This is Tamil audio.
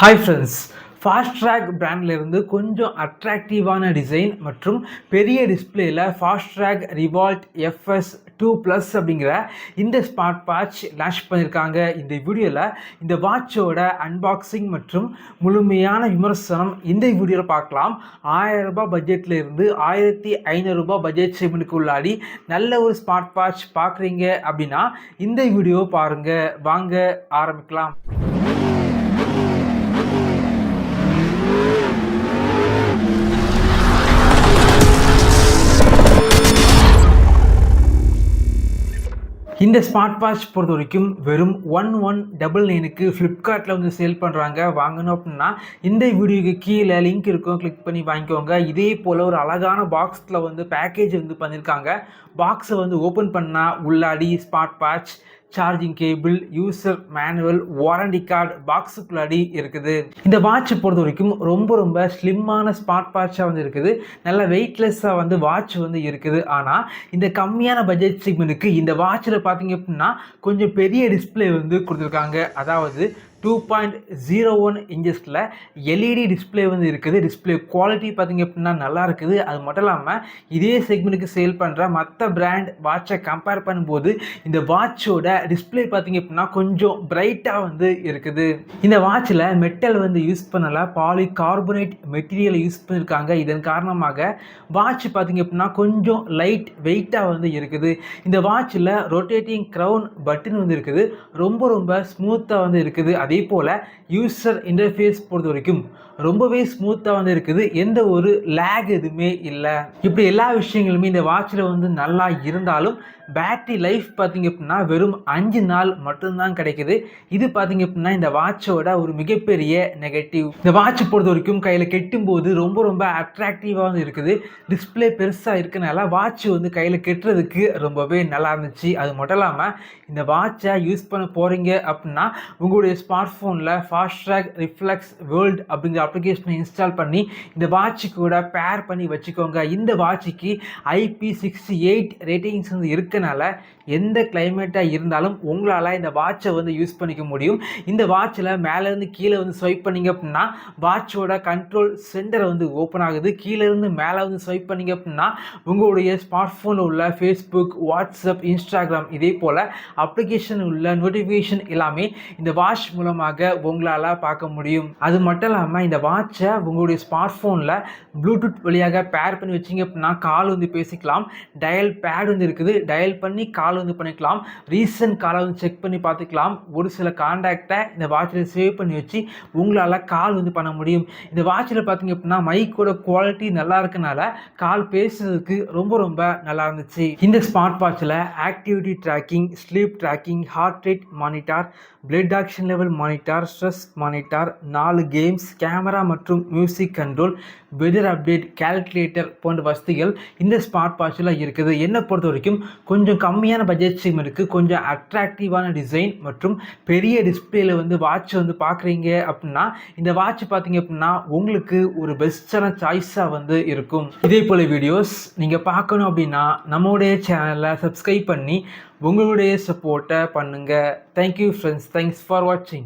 ஹாய் ஃப்ரெண்ட்ஸ், ஃபாஸ்ட் ட்ராக் பிராண்ட்லேருந்து கொஞ்சம் அட்ராக்டிவான டிசைன் மற்றும் பெரிய டிஸ்பிளேயில் ஃபாஸ்ட் ட்ராக் ரிவால்ட் எஃப்எஸ் 2+ அப்படிங்கிற இந்த ஸ்மார்ட் வாட்ச் லான்ச் பண்ணியிருக்காங்க. இந்த வீடியோவில் இந்த வாட்சோட அன்பாக்சிங் மற்றும் முழுமையான விமர்சனம் இந்த வீடியோவில் பார்க்கலாம். 1000 ரூபாய் பட்ஜெட்டில் இருந்து 1500 ரூபாய் பட்ஜெட் செக்மெண்ட்டுக்கு உள்ளாடி நல்ல ஒரு ஸ்மார்ட் வாட்ச் பார்க்குறீங்க அப்படின்னா இந்த வீடியோ பாருங்கள். வாங்க ஆரம்பிக்கலாம். இந்த ஸ்மார்ட் வாட்ச் பொறுத்த வரைக்கும் வெறும் 1199க்கு ஃப்ளிப்கார்ட்டில் வந்து சேல் பண்ணுறாங்க. வாங்கணும் அப்படின்னா இந்த வீடியோக்கு கீழே லிங்க் இருக்கும், கிளிக் பண்ணி வாங்கிக்கோங்க. இதே போல் ஒரு அழகான பாக்ஸில் வந்து பேக்கேஜ் வந்து பண்ணியிருக்காங்க. பாக்ஸை வந்து ஓப்பன் பண்ணால் உள்ளாடி smart watch, charging cable, user manual, warranty card பாக்ஸுக்குள்ளாடி இருக்குது. இந்த வாட்சை பொறுத்த வரைக்கும் ரொம்ப ஸ்லிம்மான ஸ்மார்ட் வாட்சாக வந்து இருக்குது. நல்ல வெயிட்லெஸ்ஸாக வந்து வாட்ச் வந்து இருக்குது. ஆனால் இந்த கம்மியான பட்ஜெட் செக்மெண்ட்டுக்கு இந்த வாட்சில் பார்த்தீங்க அப்படின்னா கொஞ்சம் பெரிய டிஸ்பிளே வந்து கொடுத்துருக்காங்க. அதாவது 2.01 இன்ச்சஸில் எல்இடி டிஸ்பிளே வந்து இருக்குது. டிஸ்பிளே குவாலிட்டி பார்த்திங்க அப்படின்னா நல்லா இருக்குது. அது மட்டும் இல்லாமல் இதே செக்மெண்ட்டுக்கு சேல் பண்ணுற மற்ற பிராண்ட் வாட்சை கம்பேர் பண்ணும்போது இந்த வாட்சோட டிஸ்பிளே பார்த்திங்க அப்படின்னா கொஞ்சம் பிரைட்டாக வந்து இருக்குது. இந்த வாட்சில் மெட்டல் வந்து யூஸ் பண்ணலை, பாலிகார்பனேட் மெட்டீரியலை யூஸ் பண்ணியிருக்காங்க. இதன் காரணமாக வாட்ச் பார்த்திங்க அப்படின்னா கொஞ்சம் லைட் வெயிட்டாக வந்து இருக்குது. இந்த வாட்சில் ரொட்டேட்டிங் க்ரௌன் பட்டன் வந்து இருக்குது. ரொம்ப ஸ்மூத்தாக வந்து இருக்குது. அதே போல் யூசர் இன்டர்ஃபேஸ் பொறுத்த வரைக்கும் ரொம்பவே ஸ்மூத்தாக வந்து இருக்குது. எந்த ஒரு லேக் எதுவுமே இல்லை. இப்படி எல்லா விஷயங்களுமே இந்த வாட்சில் வந்து நல்லா இருந்தாலும் பேட்டரி லைஃப் பார்த்திங்க அப்படின்னா வெறும் 5 நாள் மட்டும்தான் கிடைக்குது. இது பார்த்திங்க அப்படின்னா இந்த வாட்சோட ஒரு மிகப்பெரிய நெகட்டிவ். இந்த வாட்ச் பொறுத்த வரைக்கும் கையில் கெட்டும்போது ரொம்ப அட்ராக்டிவாக வந்து இருக்குது. டிஸ்பிளே பெருசாக இருக்கனால வாட்ச் வந்து கையில் கெட்டுறதுக்கு ரொம்பவே நல்லா இருந்துச்சு. அது மட்டும் இல்லாமல் இந்த வாட்சை யூஸ் பண்ண போகிறீங்க அப்படின்னா உங்களுடைய ஸ்மார்ட் ஃபோனில் ஃபாஸ்ட் ட்ராக் ரிஃப்ளெக்ஸ் வேர்ல்டு அப்படிங்கிற அப்ளிகேஷனை இன்ஸ்டால் பண்ணி இந்த வாட்சு கூட பேர் பண்ணி வச்சுக்கோங்க. இந்த வாட்சுக்கு IP68 ரேட்டிங்ஸ் வந்து இருக்கனால எந்த கிளைமேட்டாக இருந்தாலும் உங்களால் இந்த வாட்சை வந்து யூஸ் பண்ணிக்க முடியும். இந்த வாட்சில் மேலேருந்து கீழே வந்து ஸ்வைப் பண்ணிங்க அப்படின்னா வாட்சோட கண்ட்ரோல் சென்டரை வந்து ஓப்பன் ஆகுது. கீழேருந்து மேலே வந்து ஸ்வைப் பண்ணிங்க அப்படின்னா உங்களுடைய ஸ்மார்ட் ஃபோனில் உள்ள ஃபேஸ்புக், வாட்ஸ்அப், இன்ஸ்டாகிராம் இதே போல் அப்ளிகேஷன் உள்ள நோட்டிஃபிகேஷன் எல்லாமே இந்த வாட்ச் மூலமாக உங்களால் பார்க்க முடியும். அது மட்டும் இல்லாமல் இந்த வாட்சை உங்களுடைய ஸ்மார்ட் ஃபோனில் ப்ளூடூத் வழியாக பேர் பண்ணி வச்சிங்க அப்படின்னா கால் வந்து பேசிக்கலாம். டயல் பேட் வந்து இருக்குது. டயல் பண்ணி கால் வந்து பண்ணிக்கலாம். ரீசன்ட் காலை வந்து செக் பண்ணி பார்த்துக்கலாம். ஒரு சில கான்டாக்டை இந்த வாட்சில் சேவ் பண்ணி வச்சு உங்களால் கால் வந்து பண்ண முடியும். இந்த வாட்சில் பார்த்தீங்க அப்படின்னா மைக்கோட குவாலிட்டி நல்லா இருக்கனால கால் பேசுறதுக்கு ரொம்ப நல்லா இருந்துச்சு. இந்த ஸ்மார்ட் வாட்சில் activity tracking, sleep tracking, heart rate monitor, blood action level monitor, stress monitor, 4 games, camera மற்றும் music control, weather update, calculator போன்ற வசதிகள் இந்த ஸ்மார்ட் வாட்சில் இருக்குது. என்னை பொறுத்த வரைக்கும் கொஞ்சம் கம்மியான பட்ஜெட் செக்மெண்ட்டுக்கு கொஞ்சம் அட்ராக்டிவான டிசைன் மற்றும் பெரிய டிஸ்பிளேல வந்து வாட்ச் வந்து பார்க்குறீங்க அப்படின்னா இந்த வாட்ச் பார்த்தீங்க அப்படின்னா உங்களுக்கு ஒரு பெஸ்ட்டான சாய்ஸாக வந்து இருக்கும். இதே போல் வீடியோஸ் நீங்கள் பார்க்கணும் அப்படின்னா நம்மளுடைய சேனலை சப்ஸ்கிரைப் பண்ணி உங்களுடைய சப்போர்ட்டை பண்ணுங்கள். தேங்க்யூ ஃப்ரெண்ட்ஸ், தேங்க்ஸ் ஃபார் வாட்சிங்.